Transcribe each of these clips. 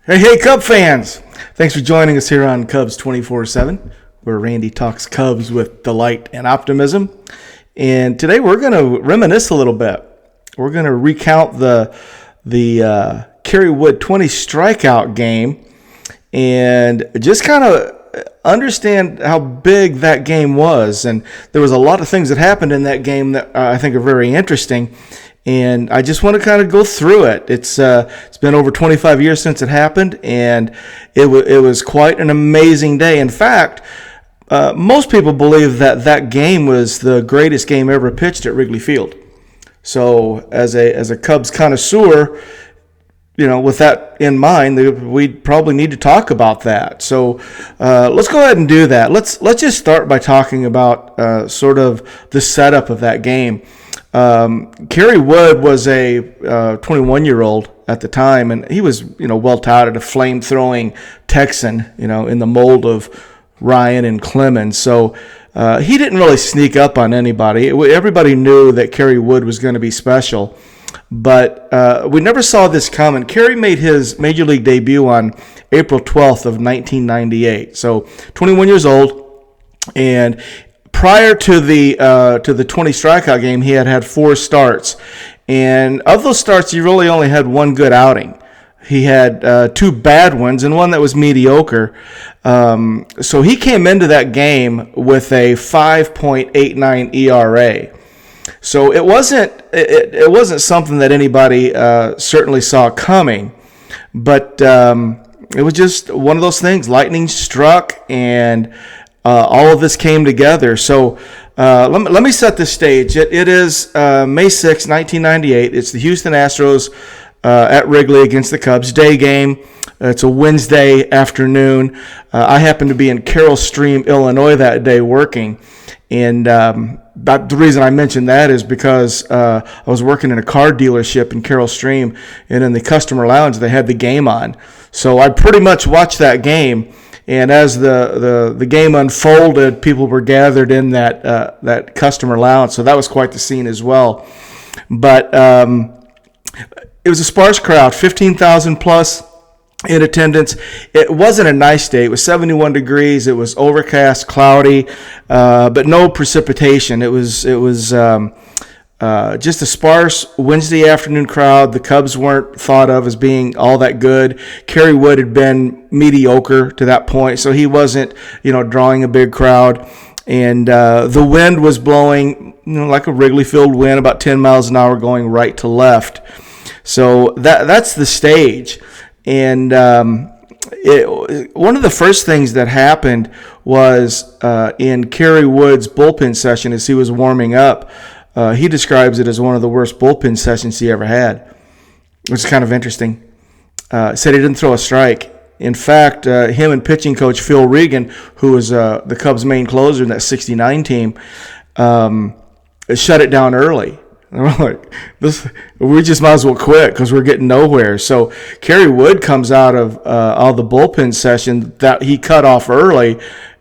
Hey, Cub fans! Thanks for joining us here on Cubs 24/7, where Randy talks Cubs with delight and optimism. And today we're going to reminisce a little bit. We're going to recount the Kerry Wood 20 strikeout game and just kind of understand how big that game was. And there was a lot of things that happened in that game that I think are very interesting. And I just want to kind of go through it. It's been over 25 years since it happened, and it was quite an amazing day. In fact, most people believe that game was the greatest game ever pitched at Wrigley Field. So, as a Cubs connoisseur, with that in mind, we probably need to talk about that. So, let's go ahead and do that. Let's just start by talking about sort of the setup of that game. Kerry Wood was a 21-year-old at the time, and he was, well touted, a flame-throwing Texan, in the mold of Ryan and Clemens. So he didn't really sneak up on anybody. Everybody knew that Kerry Wood was going to be special, but we never saw this coming. Kerry made his Major League debut on April 12th of 1998, so 21 years old, and prior to the 20 strikeout game, he had 4 starts, and of those starts, he really only had one good outing. He had 2 bad ones and one that was mediocre. So he came into that game with a 5.89 ERA. So it wasn't something that anybody certainly saw coming, but it was just one of those things. Lightning struck, and all of this came together. So let me set the stage. It is May 6, 1998. It's the Houston Astros at Wrigley against the Cubs. Day game. It's a Wednesday afternoon. I happened to be in Carroll Stream, Illinois that day working. And the reason I mentioned that is because I was working in a car dealership in Carroll Stream, and in the customer lounge they had the game on. So I pretty much watched that game. And as the game unfolded, people were gathered in that customer lounge, so that was quite the scene as well. But it was a sparse crowd, 15,000 plus in attendance. It wasn't a nice day. It was 71 degrees. It was overcast, cloudy, but no precipitation. It was just a sparse Wednesday afternoon crowd. The Cubs weren't thought of as being all that good. Kerry Wood had been mediocre to that point, so he wasn't, drawing a big crowd. And the wind was blowing, like a Wrigley Field wind, about 10 miles an hour, going right to left. So that's the stage. And one of the first things that happened was in Kerry Wood's bullpen session as he was warming up. He describes it as one of the worst bullpen sessions he ever had, which is kind of interesting. Said he didn't throw a strike. In fact, him and pitching coach Phil Regan, who was the Cubs' main closer in that '69 team, shut it down early. And we're like, we just might as well quit because we're getting nowhere. So Kerry Wood comes out of all the bullpen session that he cut off early,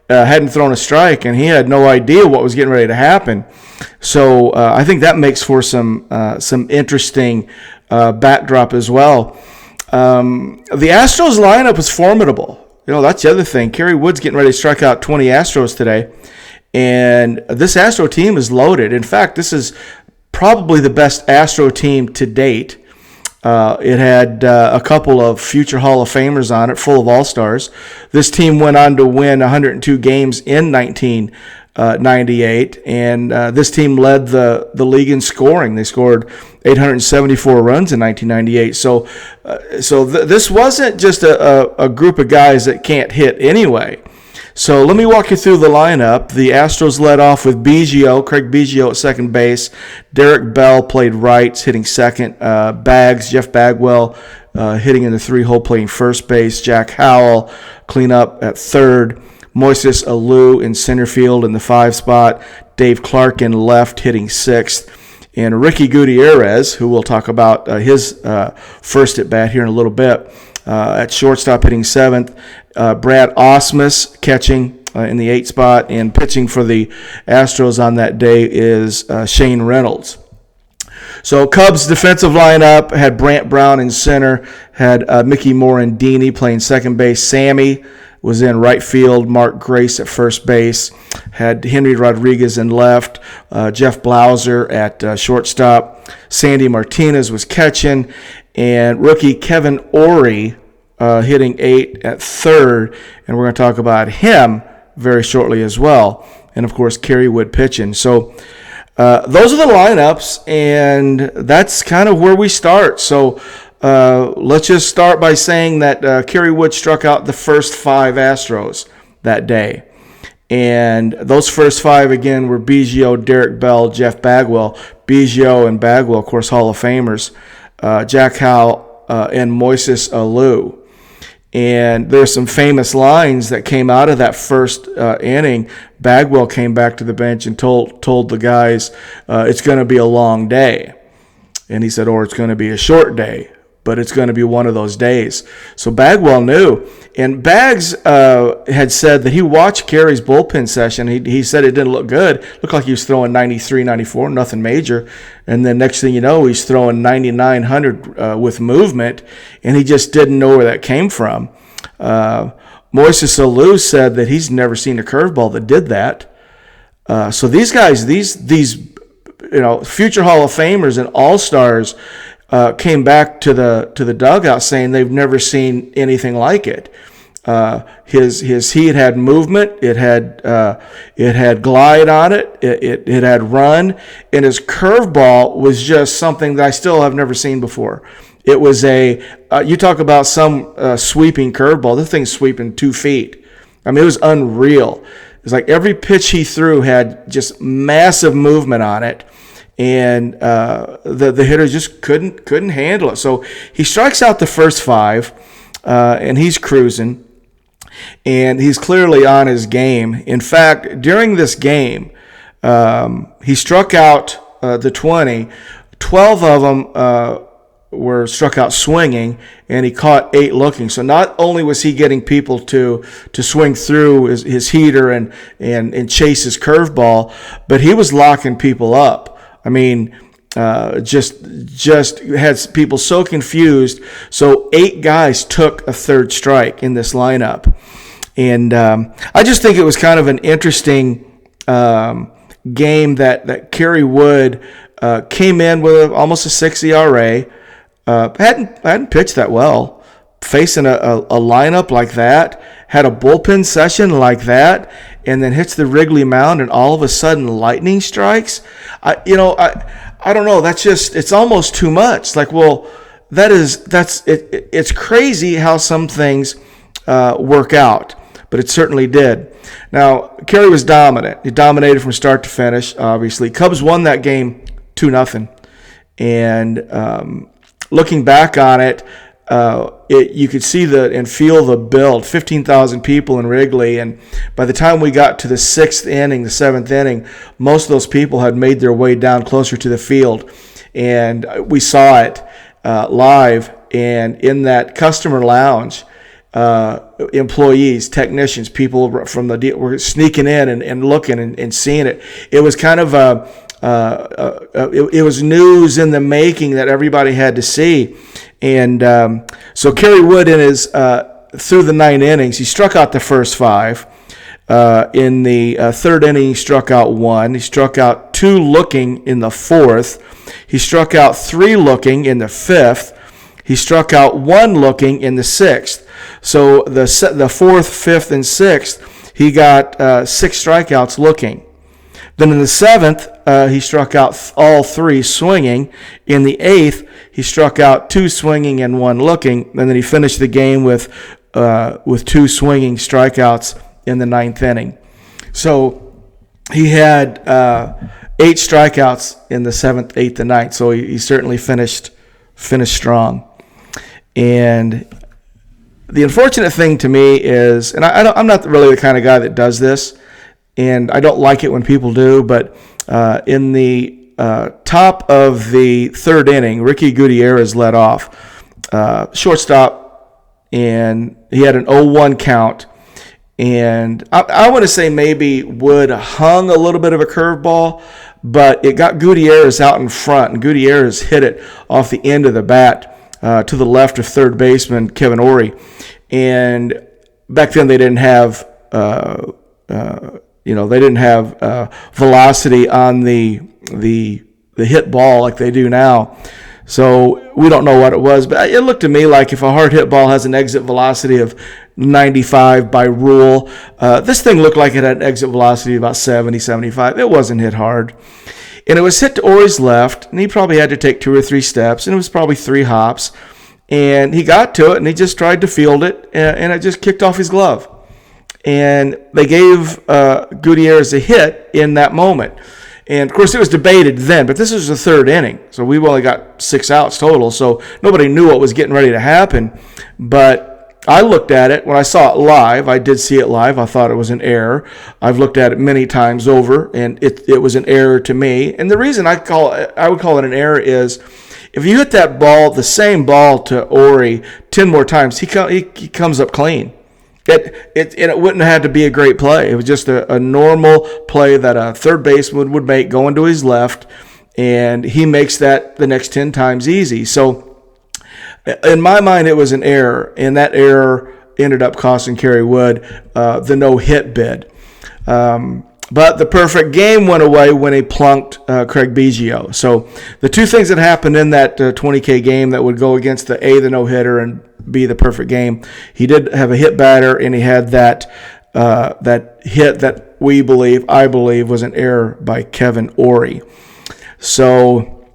hadn't thrown a strike, and he had no idea what was getting ready to happen. So I think that makes for some interesting backdrop as well. The Astros lineup was formidable. That's the other thing. Kerry Wood's getting ready to strike out 20 Astros today, and this Astro team is loaded. In fact, this is probably the best Astro team to date. It had a couple of future Hall of Famers on it, full of All-Stars. This team went on to win 102 games in 1998, and this team led the league in scoring. They scored 874 runs in 1998. So this wasn't just a group of guys that can't hit anyway. So let me walk you through the lineup. The Astros led off with Craig Biggio at second base. Derek Bell played right, hitting second. Jeff Bagwell hitting in the 3-hole, playing first base. Jack Howell cleanup at third. Moises Alou in center field in the 5 spot. Dave Clark in left, hitting sixth. And Ricky Gutierrez, who we'll talk about his first at bat here in a little bit, at shortstop, hitting seventh. Brad Osmus catching in the 8 spot, and pitching for the Astros on that day is Shane Reynolds. So Cubs defensive lineup had Brant Brown in center, had Mickey Morandini playing second base. Sammy was in right field, Mark Grace at first base, had Henry Rodriguez in left, Jeff Blauser at shortstop, Sandy Martinez was catching, and rookie Kevin Ory hitting 8 at third, and we're going to talk about him very shortly as well, and of course Kerry Wood pitching. So those are the lineups, and that's kind of where we start. So let's just start by saying that Kerry Wood struck out the first 5 Astros that day. And those first 5, again, were Biggio, Derek Bell, Jeff Bagwell. Biggio and Bagwell, of course, Hall of Famers. Jack Howe and Moises Alou. And there's some famous lines that came out of that first inning. Bagwell came back to the bench and told the guys, it's going to be a long day. And he said, or it's going to be a short day, but it's going to be one of those days. So Bagwell knew. And Bags had said that he watched Kerry's bullpen session. He said it didn't look good. Looked like he was throwing 93, 94, nothing major. And then next thing you know, he's throwing 9900 with movement, and he just didn't know where that came from. Moises Alou said that he's never seen a curveball that did that. So these guys, these future Hall of Famers and All-Stars, came back to the dugout saying they've never seen anything like it. His heat had movement, it had glide on it, it had run, and his curveball was just something that I still have never seen before. It was you talk about some sweeping curveball. This thing's sweeping 2 feet. I mean, it was unreal. It's like every pitch he threw had just massive movement on it. And the hitter just couldn't handle it. So he strikes out the first 5, and he's cruising, and he's clearly on his game. In fact, during this game, he struck out the 20. 12 of them were struck out swinging, and he caught 8 looking. So not only was he getting people to swing through his heater and chase his curveball, but he was locking people up. I mean, just had people so confused. So 8 guys took a third strike in this lineup. And I just think it was kind of an interesting game that Kerry Wood came in with almost a 6 ERA. Hadn't pitched that well. Facing a lineup like that, had a bullpen session like that, and then hits the Wrigley Mound, and all of a sudden lightning strikes. I don't know. It's almost too much. Like, well, it's crazy how some things work out, but it certainly did. Now, Kerry was dominant. He dominated from start to finish. Obviously, Cubs won that game 2-0, and looking back on it. You could see and feel the build. 15,000 people in Wrigley, and by the time we got to the 6th inning, the 7th inning, most of those people had made their way down closer to the field, and we saw it live. And in that customer lounge, employees, technicians, people from the deal were sneaking in and looking and seeing it. It was kind of it was news in the making that everybody had to see. And so Kerry Wood, in his through the 9 innings, he struck out the first 5. In the 3rd inning, he struck out 1. He struck out 2 looking in the 4th. He struck out 3 looking in the 5th. He struck out 1 looking in the 6th. So the 4th, 5th, and 6th, he got 6 strikeouts looking. Then in the 7th, he struck out all 3 swinging. In the 8th, he struck out 2 swinging and 1 looking. And then he finished the game with 2 swinging strikeouts in the 9th inning. So he had 8 strikeouts in the 7th, 8th, and 9th. So he certainly finished strong. And the unfortunate thing to me is, and I'm not really the kind of guy that does this, and I don't like it when people do, but in the top of the 3rd inning, Ricky Gutierrez led off, shortstop, and he had an 0-1 count. And I want to say maybe Wood hung a little bit of a curveball, but it got Gutierrez out in front, and Gutierrez hit it off the end of the bat to the left of third baseman Kevin Ory. And back then they didn't have velocity on the hit ball like they do now. So we don't know what it was, but it looked to me like if a hard hit ball has an exit velocity of 95 by rule, this thing looked like it had an exit velocity of about 70, 75. It wasn't hit hard. And it was hit to Ory's left, and he probably had to take 2 or 3 steps, and it was probably 3 hops. And he got to it, and he just tried to field it, and it just kicked off his glove. And they gave Gutierrez a hit in that moment. And, of course, it was debated then, but this was the 3rd inning. So we've only got 6 outs total, so nobody knew what was getting ready to happen. But I looked at it. When I saw it live, I did see it live. I thought it was an error. I've looked at it many times over, and it was an error to me. And the reason I would call it an error is if you hit that ball, the same ball to Ory 10 more times, he comes up clean. It wouldn't have had to be a great play. It was just a normal play that a third baseman would make going to his left, and he makes that the next 10 times easy. So in my mind, it was an error, and that error ended up costing Kerry Wood the no-hit bid. But the perfect game went away when he plunked Craig Biggio. So the two things that happened in that 20K game that would go against the no-hitter and B, the perfect game, he did have a hit batter, and he had that hit that I believe, was an error by Kevin Ory. So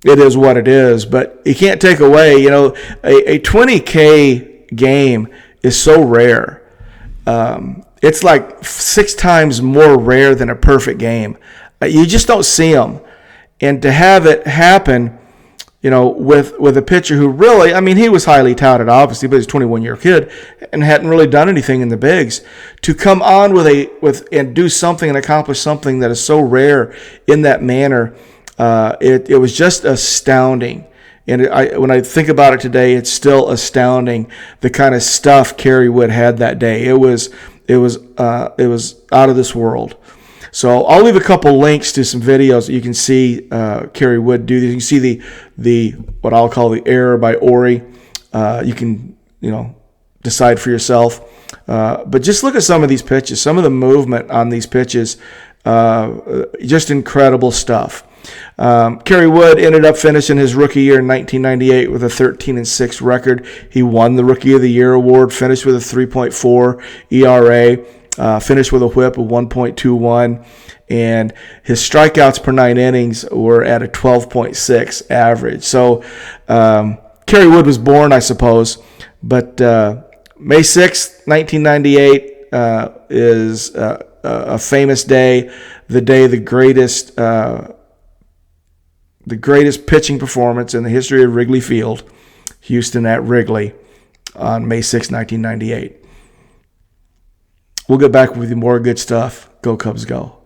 it is what it is. But you can't take away, a 20K game is so rare. It's like 6 times more rare than a perfect game. You just don't see them. And to have it happen, with a pitcher who really, he was highly touted, obviously, but he's a 21-year kid and hadn't really done anything in the bigs. To come on and do something and accomplish something that is so rare in that manner, it was just astounding. And when I think about it today, it's still astounding the kind of stuff Kerry Wood had that day. It was out of this world. So I'll leave a couple links to some videos that you can see Kerry Wood do. You can see the what I'll call the error by Ory. You can decide for yourself. But just look at some of these pitches, some of the movement on these pitches, just incredible stuff. Kerry Wood ended up finishing his rookie year in 1998 with a 13-6 record. He won the Rookie of the Year award, finished with a 3.4 ERA. Finished with a whip of 1.21, and his strikeouts per 9 innings were at a 12.6 average. So Kerry Wood was born, I suppose, but May 6th, 1998 is a famous day, the day the greatest pitching performance in the history of Wrigley Field, Houston at Wrigley, on May 6, 1998. We'll get back with more good stuff. Go Cubs, go.